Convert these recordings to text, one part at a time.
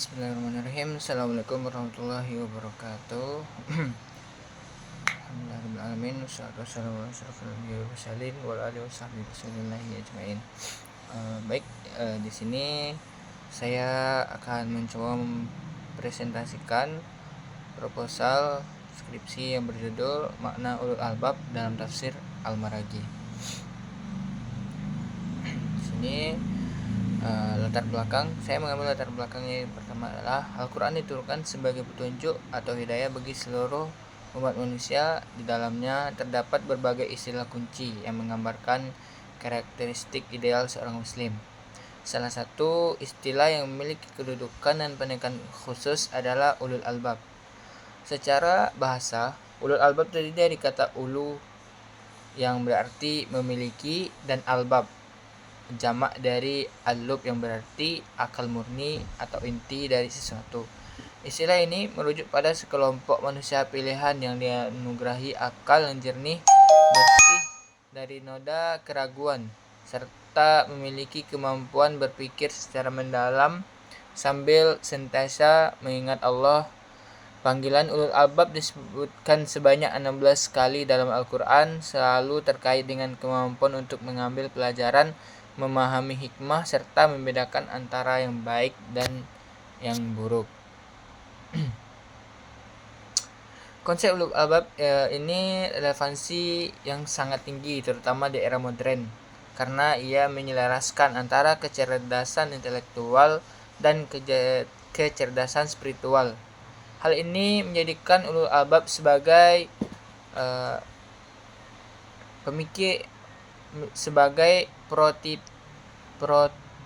Bismillahirrahmanirrahim. Assalamualaikum warahmatullahi wabarakatuh. Alhamdulillahirrahmanirrahim. Wassalamualaikum warahmatullahi wabarakatuh. Baik, di sini saya akan mencoba mempresentasikan proposal skripsi yang berjudul Makna Ulul Albab dalam Tafsir Al-Maraghi. Di sini latar belakang, saya mengambil latar belakangnya. Yang pertama adalah Al-Quran diturunkan sebagai petunjuk atau hidayah bagi seluruh umat manusia. Di dalamnya terdapat berbagai istilah kunci yang menggambarkan karakteristik ideal seorang muslim. Salah satu istilah yang memiliki kedudukan dan penekanan khusus adalah ulul albab. Secara bahasa, ulul albab terdiri dari kata ulu yang berarti memiliki dan albab jamak dari al-lub yang berarti akal murni atau inti dari sesuatu. Istilah ini merujuk pada sekelompok manusia pilihan yang dianugerahi akal yang jernih, bersih dari noda keraguan, serta memiliki kemampuan berpikir secara mendalam sambil senantiasa mengingat Allah. Panggilan ulul albab disebutkan sebanyak 16 kali dalam Al-Quran, selalu terkait dengan kemampuan untuk mengambil pelajaran, memahami hikmah, serta membedakan antara yang baik dan yang buruk. Konsep ulul albab ini relevansi yang sangat tinggi, terutama di era modern, karena ia menyelaraskan antara kecerdasan intelektual dan kecerdasan spiritual. Hal ini menjadikan ulul albab sebagai pemikir, sebagai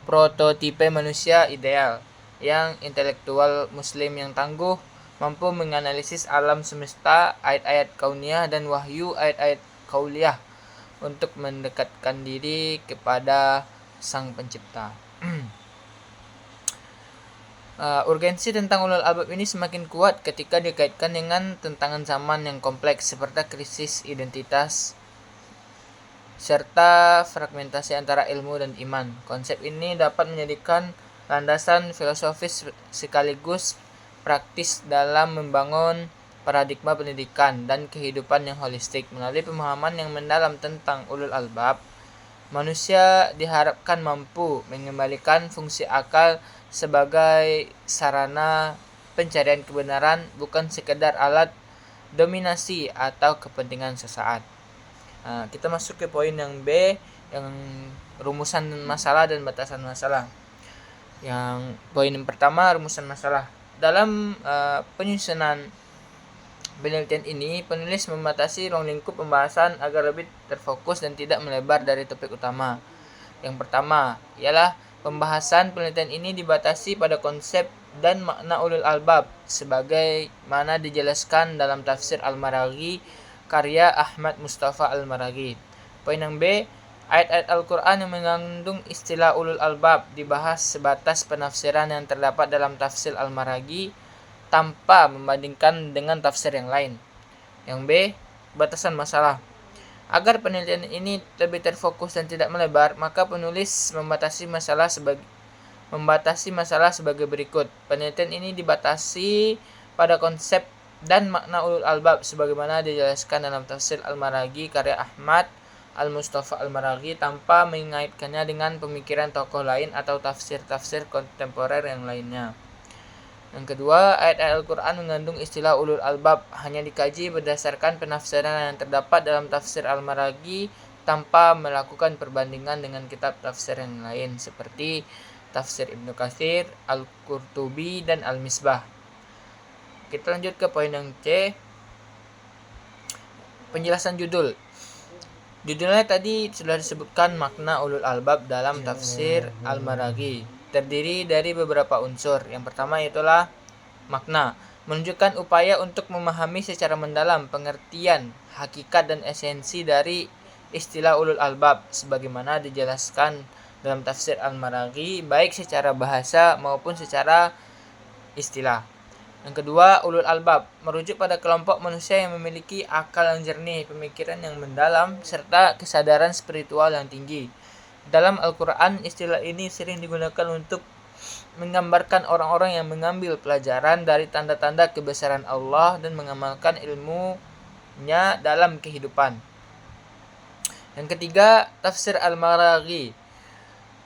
prototipe manusia ideal yang intelektual muslim yang tangguh, mampu menganalisis alam semesta, ayat-ayat kauniyah dan wahyu ayat-ayat kauliyah untuk mendekatkan diri kepada Sang Pencipta. Urgensi tentang ulul albab ini semakin kuat ketika dikaitkan dengan tantangan zaman yang kompleks seperti krisis identitas serta fragmentasi antara ilmu dan iman. Konsep ini dapat menjadikan landasan filosofis sekaligus praktis dalam membangun paradigma pendidikan dan kehidupan yang holistik. Melalui pemahaman yang mendalam tentang ulul albab, manusia diharapkan mampu mengembalikan fungsi akal sebagai sarana pencarian kebenaran, bukan sekedar alat dominasi atau kepentingan sesaat. Kita masuk ke poin yang B, yang rumusan masalah dan batasan masalah. Yang poin yang pertama, rumusan masalah. Dalam penyusunan penelitian ini, penulis membatasi ruang lingkup pembahasan agar lebih terfokus dan tidak melebar dari topik utama. Yang pertama ialah pembahasan penelitian ini dibatasi pada konsep dan makna ulul albab sebagaimana dijelaskan dalam tafsir Al-Maraghi karya Ahmad Mustafa Al-Maraghi. Poin yang B, ayat-ayat Al-Quran yang mengandung istilah ulul albab dibahas sebatas penafsiran yang terdapat dalam tafsir Al-Maraghi tanpa membandingkan dengan tafsir yang lain. Yang B, batasan masalah. Agar penelitian ini lebih terfokus dan tidak melebar, maka penulis membatasi masalah sebagai berikut. Penelitian ini dibatasi pada konsep dan makna ulul albab sebagaimana dijelaskan dalam tafsir Al-Maraghi karya Ahmad Al-Mustafa Al-Maraghi tanpa mengaitkannya dengan pemikiran tokoh lain atau tafsir-tafsir kontemporer yang lainnya. Yang kedua, ayat-ayat Al-Quran mengandung istilah ulul albab hanya dikaji berdasarkan penafsiran yang terdapat dalam tafsir Al-Maraghi tanpa melakukan perbandingan dengan kitab tafsir yang lain seperti tafsir Ibnu Katsir, Al-Qurtubi, dan Al-Misbah. Kita lanjut ke poin yang C, penjelasan judul. Judulnya tadi sudah disebutkan, makna ulul albab dalam tafsir Al-Maraghi. Terdiri dari beberapa unsur. Yang pertama itulah makna, menunjukkan upaya untuk memahami secara mendalam pengertian, hakikat, dan esensi dari istilah ulul albab sebagaimana dijelaskan dalam tafsir Al-Maraghi baik secara bahasa maupun secara istilah. Yang kedua, ulul albab merujuk pada kelompok manusia yang memiliki akal yang jernih, pemikiran yang mendalam, serta kesadaran spiritual yang tinggi. Dalam Al-Quran, istilah ini sering digunakan untuk menggambarkan orang-orang yang mengambil pelajaran dari tanda-tanda kebesaran Allah dan mengamalkan ilmunya dalam kehidupan. Yang ketiga, tafsir Al-Maraghi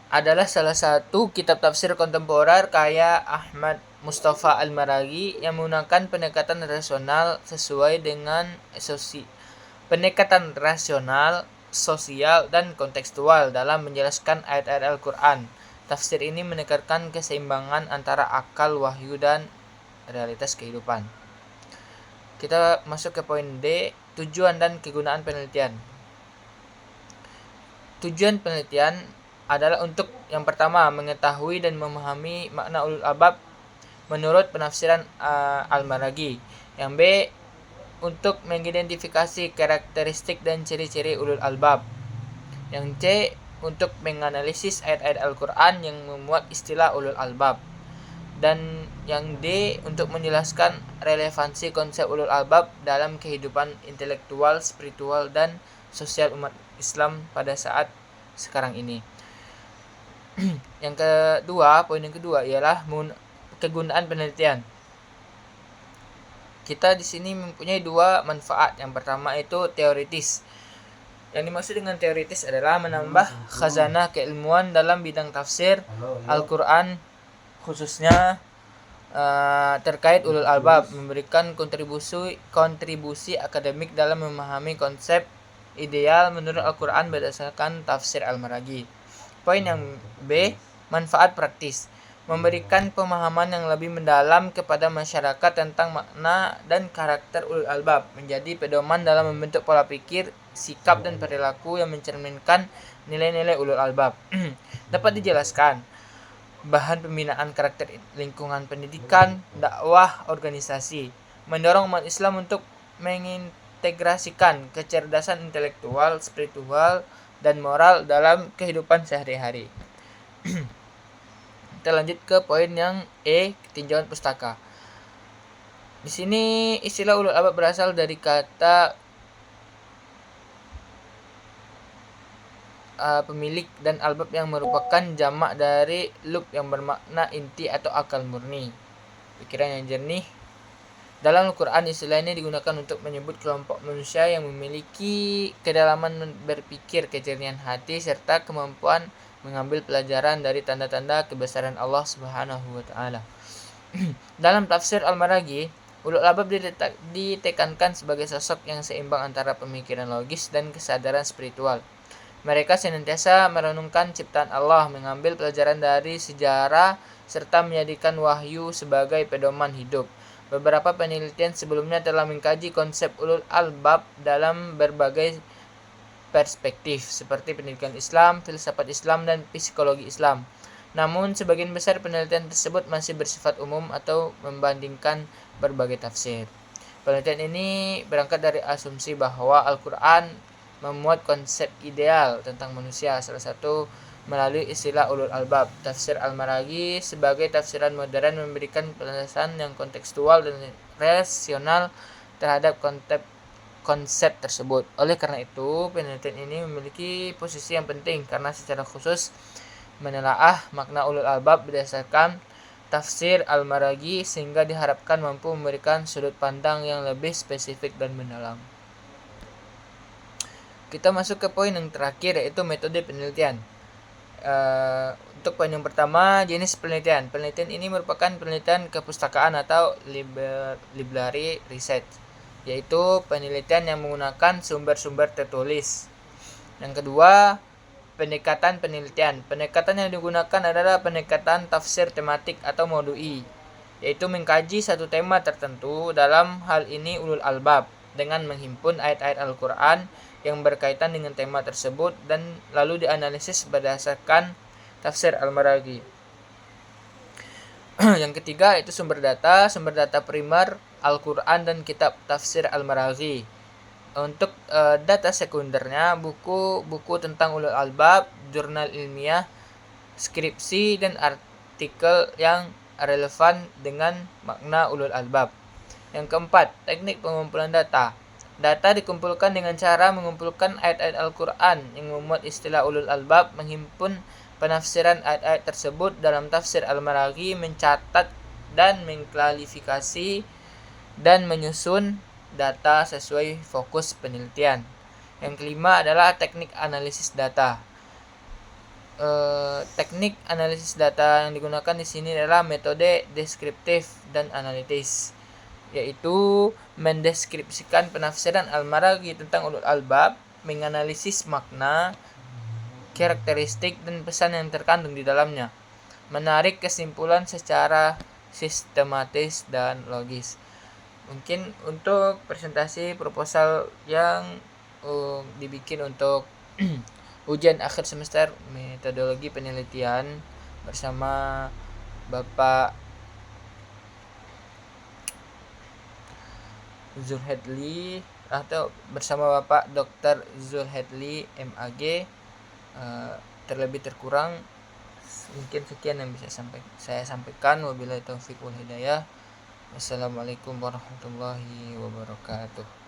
adalah salah satu kitab tafsir kontemporer karya Ahmad Mustafa Al-Maraghi yang menggunakan pendekatan rasional sesuai dengan pendekatan rasional, sosial, dan kontekstual dalam menjelaskan ayat-ayat Al-Quran. Tafsir ini menekankan keseimbangan antara akal, wahyu, dan realitas kehidupan. Kita masuk ke poin D, tujuan dan kegunaan penelitian. Tujuan penelitian adalah untuk yang pertama mengetahui dan memahami makna ulul albab menurut penafsiran Al-Maraghi. Yang B, untuk mengidentifikasi karakteristik dan ciri-ciri ulul albab. Yang C, untuk menganalisis ayat-ayat Al-Quran yang memuat istilah ulul albab. Dan yang D, untuk menjelaskan relevansi konsep ulul albab dalam kehidupan intelektual, spiritual, dan sosial umat Islam pada saat sekarang ini. Poin yang kedua ialah kegunaan penelitian. Kita di sini mempunyai dua manfaat. Yang pertama itu teoritis. Yang dimaksud dengan teoritis adalah menambah khazanah keilmuan dalam bidang tafsir Al-Quran, khususnya terkait ulul albab, memberikan kontribusi akademik dalam memahami konsep ideal menurut Al-Quran berdasarkan tafsir Al-Maraghi. Poin yang B, manfaat praktis, memberikan pemahaman yang lebih mendalam kepada masyarakat tentang makna dan karakter ulul albab, menjadi pedoman dalam membentuk pola pikir, sikap, dan perilaku yang mencerminkan nilai-nilai ulul albab. Dapat dijelaskan bahan pembinaan karakter lingkungan pendidikan, dakwah, organisasi, mendorong umat Islam untuk mengintegrasikan kecerdasan intelektual, spiritual, dan moral dalam kehidupan sehari-hari. Kita lanjut ke poin yang E, tinjauan pustaka. Di sini istilah ulul albab berasal dari kata pemilik dan albab yang merupakan jamak dari lub yang bermakna inti atau akal murni, pikiran yang jernih. Dalam Al-Quran, istilah ini digunakan untuk menyebut kelompok manusia yang memiliki kedalaman berpikir, kejernihan hati, serta kemampuan mengambil pelajaran dari tanda-tanda kebesaran Allah Subhanahu wa Ta'ala. Dalam tafsir Al-Maraghi, ulul albab ditekankan sebagai sosok yang seimbang antara pemikiran logis dan kesadaran spiritual. Mereka senantiasa merenungkan ciptaan Allah, mengambil pelajaran dari sejarah, serta menjadikan wahyu sebagai pedoman hidup. Beberapa penelitian sebelumnya telah mengkaji konsep ulul albab dalam berbagai perspektif, seperti pendidikan Islam, filsafat Islam, dan psikologi Islam. Namun, sebagian besar penelitian tersebut masih bersifat umum atau membandingkan berbagai tafsir. Penelitian ini berangkat dari asumsi bahwa Al-Quran memuat konsep ideal tentang manusia, salah satu melalui istilah ulul albab. Tafsir Al-Maraghi sebagai tafsiran modern memberikan penjelasan yang kontekstual dan rasional terhadap konsep tersebut. Oleh karena itu, penelitian ini memiliki posisi yang penting karena secara khusus menelaah makna ulul albab berdasarkan tafsir Al-Maraghi, sehingga diharapkan mampu memberikan sudut pandang yang lebih spesifik dan mendalam. Kita masuk ke poin yang terakhir, yaitu metode penelitian. Untuk poin yang pertama, jenis penelitian. Penelitian ini merupakan penelitian kepustakaan atau library research, yaitu penelitian yang menggunakan sumber-sumber tertulis. Yang kedua, pendekatan penelitian. Pendekatan yang digunakan adalah pendekatan tafsir tematik atau maudu'i, yaitu mengkaji satu tema tertentu, dalam hal ini ulul albab, dengan menghimpun ayat-ayat Al-Quran yang berkaitan dengan tema tersebut dan lalu dianalisis berdasarkan tafsir Al-Maraghi. Yang ketiga itu sumber data primer Al-Quran dan kitab tafsir Al-Maraghi. Untuk data sekundernya, buku tentang ulul albab, jurnal ilmiah, skripsi, dan artikel yang relevan dengan makna ulul albab. Yang keempat, teknik pengumpulan data. Data dikumpulkan dengan cara mengumpulkan ayat-ayat Al-Quran yang memuat istilah ulul albab, menghimpun penafsiran ayat-ayat tersebut dalam tafsir Al-Maraghi mencatat dan mengklarifikasi dan menyusun data sesuai fokus penelitian. Yang kelima adalah teknik analisis data. Teknik analisis data yang digunakan di sini adalah metode deskriptif dan analitis, yaitu mendeskripsikan penafsiran Al-Maraghi tentang ulul albab, menganalisis makna, karakteristik dan pesan yang terkandung di dalamnya, menarik kesimpulan secara sistematis dan logis. Mungkin untuk presentasi proposal yang dibikin untuk ujian akhir semester metodologi penelitian bersama Bapak Zulhedli atau bersama Bapak Dr. Zulhedli MAG. Terlebih terkurang mungkin sekian yang bisa saya sampaikan. Wabillahi taufiq wal hidayah. Wassalamualaikum warahmatullahi wabarakatuh.